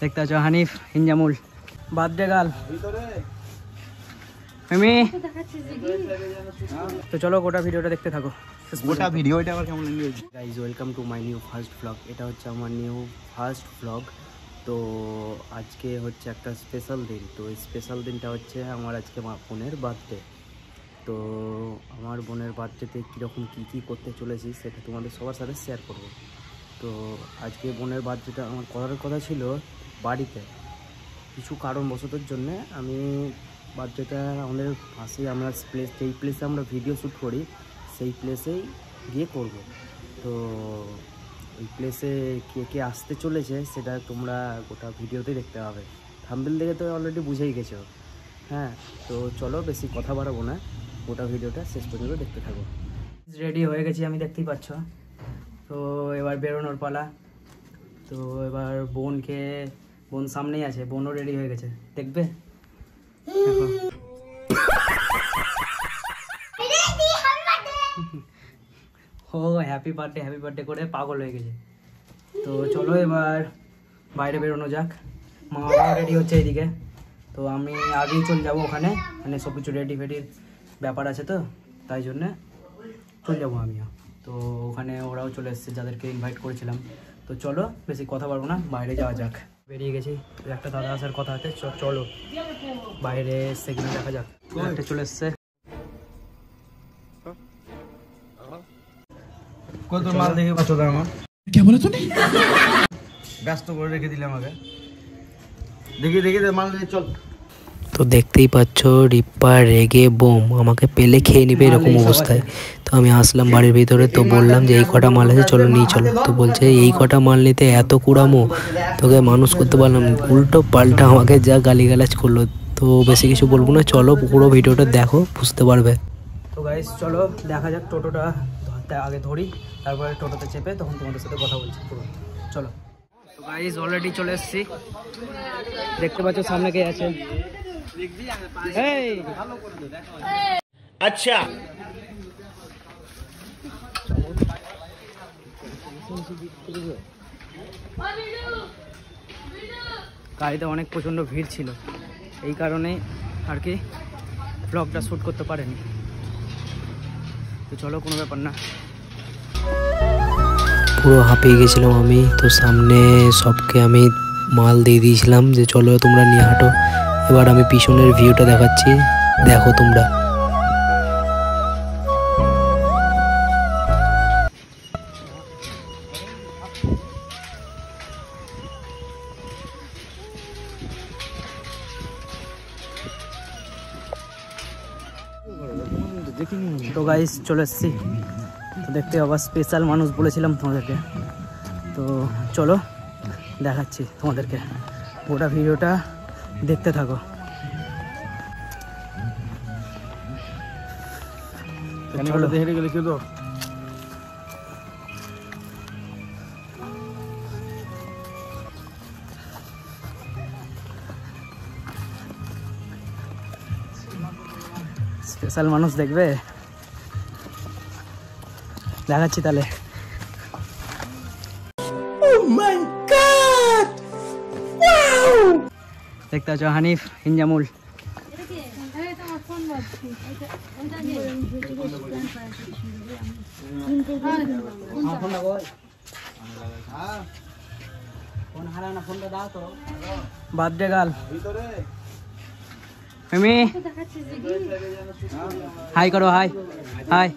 দেখতে পাচ্ছ Hanif Inzamul birthday girl মিমি। তো চলো গোটা ভিডিওটা দেখতে থাকো। গোটা ভিডিওটা আবার কেমন লাগবে? Guys welcome to my new first blog. এটা হচ্ছে আমার নিউ ফার্স্ট ব্লগ। তো আজকে হচ্ছে একটা স্পেশাল দিন। তো এই স্পেশাল দিনটা হচ্ছে আমার আজকে আমার বোনের বার্থডে। তো আমার বোনের বার্থডেতে কীরকম কী করতে চলেছি সেটা তোমাদের সবার সাথে শেয়ার করব। তো আজকে বোনের বার্থডেটা আমার করার কথা ছিল বাড়িতে, কিছু কারণবশতর জন্যে আমি বার্থডেটা আমাদের পাশে আমরা যেই প্লেসে আমরা ভিডিও শ্যুট করি সেই প্লেসেই গিয়ে করব। তো ওই প্লেসে কে কে আসতে চলেছে সেটা তোমরা গোটা ভিডিওতেই দেখতে পাবে। থাম্বনেল দেখে তো অলরেডি বুঝেই গেছো। হ্যাঁ, তো চলো বেশি কথা বাড়াবো না, গোটা ভিডিওটা শেষ পর্যন্ত দেখতে থাকো। রেডি হয়ে গেছি আমি, দেখতেই পাচ্ছ। তো এবার বেরোনোর পালা। তো এবার বোন সামনেই আছে, বোনও রেডি হয়ে গেছে, দেখবে। ও হ্যাপি বার্থডে করে পাগল হয়ে গেছে। তো চলো এবার বাইরে বেরোনো যাক। মা বাবা রেডি হচ্ছে এইদিকে। তো আমি আগেই চলে যাবো ওখানে, মানে সব কিছু রেডি ফেডির ব্যাপার আছে, তো তাই জন্যে চলে যাবো আমিও। তো ওখানে ওরাও চলে এসছে যাদেরকে ইনভাইট করেছিলাম। তো চলো বেশি কথা বলবো না, বাইরে যাওয়া যাক। বেরিয়ে গেছি, একটা দাদা আসার কথা আছে, চলো বাইরে এসছে কিনা দেখা যাক। একটা চলে এসছে। কত মাল দেখে পাচ্ছ আমার? কে বলে তুমি? ব্যস্ত করে রেখে দিলে আমাকে। দেখি মাল নিয়ে চল। তো দেখতেই পাচ্ছ রিপ্পা রেগে বোম আমাকে পেলে খেয়ে নিবে এরকম অবস্থায়। তো আমি আসলাম বাড়ির ভিতরে, তো বললাম যে এই কটা মাল আছে চলো নিয়ে চলো। তো বলছে এই কটা মাল নিতে এত কুড়ামো, তোকে মানুষ করতে পারলাম। উল্টো পাল্টা আমাকে যা গালিগালাজ করলো। তো বেশি কিছু বলবো না, চলো পুরো ভিডিওটা দেখো, বুঝতে পারবে। তো গাইস চলো দেখা যাক, টোটোটা আগে ধরি, তারপরে টোটোতে চেপে তখন তোমাদের সাথে কথা বলছি পুরো। চলো। তো গাইস অলরেডি চলে এসেছি, দেখতে পাচ্ছ সামনে কে আছে। আচ্ছা গাড়িতে অনেক প্রচণ্ড ভিড় ছিল, এই কারণে আর কি ব্লগটা শ্যুট করতে পারেনি। তো চলো, কোনো ব্যাপার না। পুরো হাঁপিয়ে গেছিলাম আমি। তো সামনে সবকে আমি মাল দিয়ে দিয়েছিলাম যে চলো তোমরা নিয়ে হাঁটো। এবার আমি পিছনের ভিউটা দেখাচ্ছি, দেখো তোমরা। তো গাইস চলে এসেছি। তো দেখতে আবার স্পেশাল মানুষ বলেছিলাম তোমাদেরকে। তো চলো দেখাচ্ছি তোমাদেরকে, গোটা ভিডিওটা দেখতে থাকো। চলো দেখে গেলে কি তো স্পেশাল মানুষ দেখবে, দেখাচ্ছি তাহলে। দেখতে পাচ্ছ হানিফ ইনজামুল। বার্থডে গার্ল মিমি, হাই করো, হাই হাই।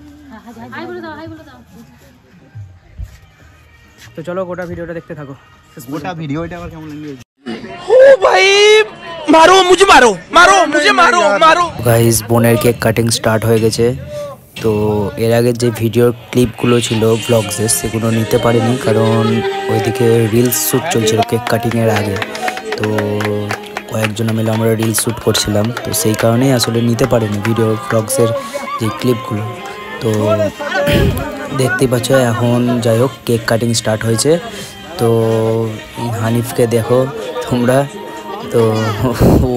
তো চলো গোটা ভিডিওটা দেখতে থাকো। গোটা ভিডিওটা আবার কেমন লাগবে? ও ভাই মারো মুঝে, মারো। গাইস বোনের কেক কাটিং স্টার্ট হয়ে গেছে। তো এর আগে যে ভিডিওর ক্লিপগুলো ছিল ব্লগসের, সেগুলো নিতে পারিনি, কারণ ওইদিকে রিলস শ্যুট চলছিল কেক কাটিংয়ের আগে। তো কয়েকজন মিলে আমরা রিলস শ্যুট করছিলাম, তো সেই কারণেই আসলে নিতে পারিনি ভিডিও ব্লগসের যে ক্লিপগুলো। তো দেখতেই পাচ্ছ এখন যাই হোক কেক কাটিং স্টার্ট হয়েছে। তো হানিফকে দেখো তোমরা, তো ও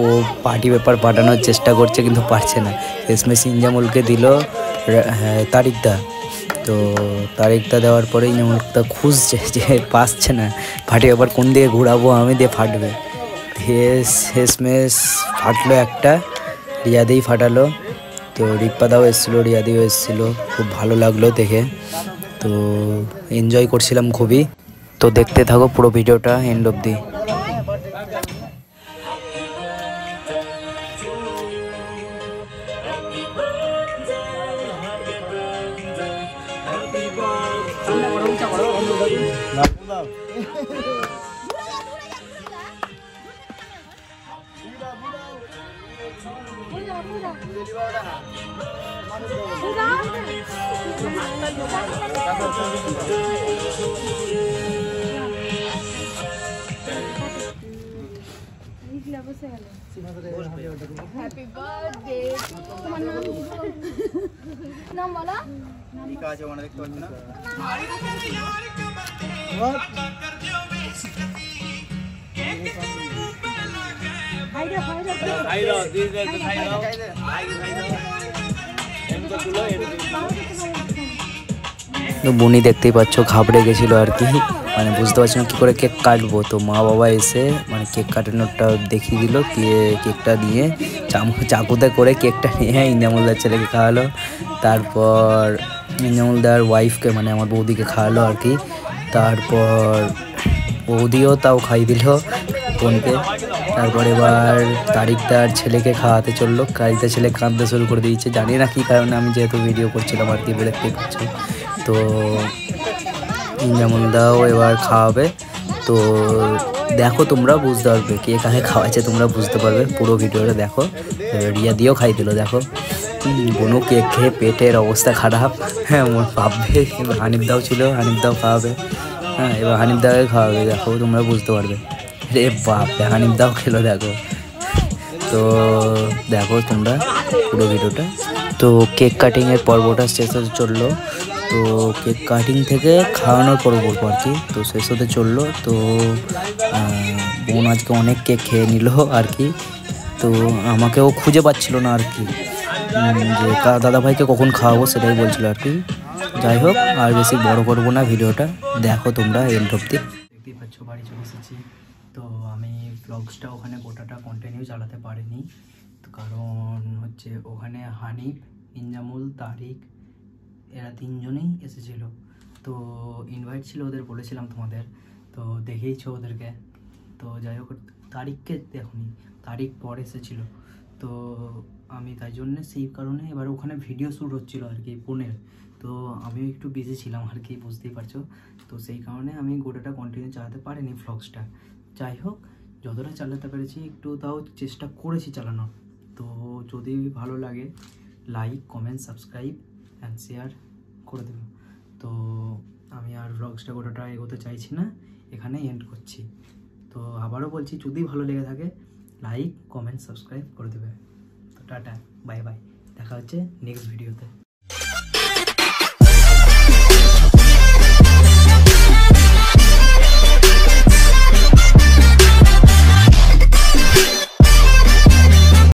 পার্টি পেপার পাঠানোর চেষ্টা করছে কিন্তু পারছে না। শেষমেশ ইনজামুলকে দিল তারিকদা। তো তারিখটা দেওয়ার পরে ইনামুলটা খুঁজছে যে পাচ্ছে না, ফাটে আবার কোন দিকে ঘোরাবো আমি দিয়ে ফাটবে, দিয়ে শেষমেশ ফাটলো একটা, রিয়াদিই ফাটালো। তো রিপ্পাদাও এসেছিলো, রিয়াদিও এসেছিলো, খুব ভালো লাগলো দেখে, তো এনজয় করছিলাম খুবই। তো দেখতে থাকো পুরো ভিডিওটা এন্ড অবধি। হ্যাপি বার্থডে তোমার নাম বলো। ঠিক আছে, ওখানে দেখতে পাচ্ছি না। বুনি দেখতেই পাচ্ছ ঘাবড়ে গেছিলো আর কি, মানে বুঝতে পারছি না কী করে কেক কাটবো। তো মা বাবা এসে মানে কেক কাটানোটা দেখিয়ে দিল, দিয়ে কেকটা নিয়ে চাকুতে করে কেকটা নিয়ে ইনামুলদার ছেলেকে খাওয়ালো, তারপর ইনামুলদার ওয়াইফকে মানে আমার বৌদিকে খাওয়ালো আর কি, তারপর বৌদিও তাও খাইয়ে দিল বোনকে। তারপর এবার তারিকদার ছেলেকে খাওয়াতে চললো, তারিকদার ছেলে কাঁদতে শুরু করে দিয়েছে, জানি না কী কারণে, আমি যেহেতু ভিডিও করছিলাম আর কি দেখতে পাচ্ছি। তো ইনামুলদাও এবার খাওয়াবে, তো দেখো তোমরা বুঝতে পারবে কে কাকে খাওয়াচ্ছে, তোমরা বুঝতে পারবে পুরো ভিডিওটা দেখো। রিয়া দিয়েও খাই দিল, দেখো বোনও কেক খেয়ে পেটের অবস্থা খারাপ, হ্যাঁ ভাববে। হানিফদাও ছিল, হানিফদাও খাওয়াবে, হ্যাঁ এবার হানিফদাকে খাওয়াবে, দেখো তোমরা বুঝতে পারবে। রে বাপ, হানিফদাও খেলো দেখো। তো দেখো তোমরা পুরো ভিডিওটা। তো কেক কাটিংয়ের পর্বটা শেষ হতে চললো, তো কেক কাটিং থেকে খাওয়ানোর পর্ব আর কি তো শেষ হতে চললো। তো বোন আজকে অনেক কেক খেয়ে নিল আর কি, তো আমাকেও খুঁজে পাচ্ছিল না আর কি, যে দাদাভাইকে কখন খাওয়াবো সেটাই বলছিল আর কি। যাই হোক আর বেশি বড় করবো না ভিডিওটা, দেখো তোমরা এন্ড অবধি। দেখতেই পাচ্ছ বাড়ি চলে এসেছি। তো আমি ব্লগসটা ওখানে গোটাটা কন্টিনিউ চালাতে পারিনি, তো কারণ হচ্ছে ওখানে হানিফ, ইনজামুল, তারিক এরা তিনজনেই এসেছিলো। তো ইনভাইট ছিল ওদের, বলেছিলাম তোমাদের, তো দেখেইছো ওদেরকে। তো যাই হোক তারিককে দেখুনি, তারিক পর এসেছিলো, তো আমি তাই জন্যে সেই কারণে এবার ওখানে ভিডিও শ্যুট হচ্ছিলো আর কি বোনের, তো আমিও একটু বিজি ছিলাম আর কি, বুঝতেই পারছো। তো সেই কারণে আমি গোটাটা কন্টিনিউ চালাতে পারিনি ব্লগসটা। যাই হোক যতটা চালাতে পেরেছি একটু তাও চেষ্টা করেছি চালানোর। তো যদি ভালো লাগে like, comment, subscribe and share করে দেবো। তো আমি আর ব্লগসটা গোটাটা এগোতে চাইছি না, এখানে এন্ড করছি। তো আবারও বলছি যদি ভালো লেগে থাকে লাইক, কমেন্ট, সাবস্ক্রাইব করে দেবে। তো টাটা, বাই বাই, দেখা হচ্ছে নেক্সট ভিডিওতে।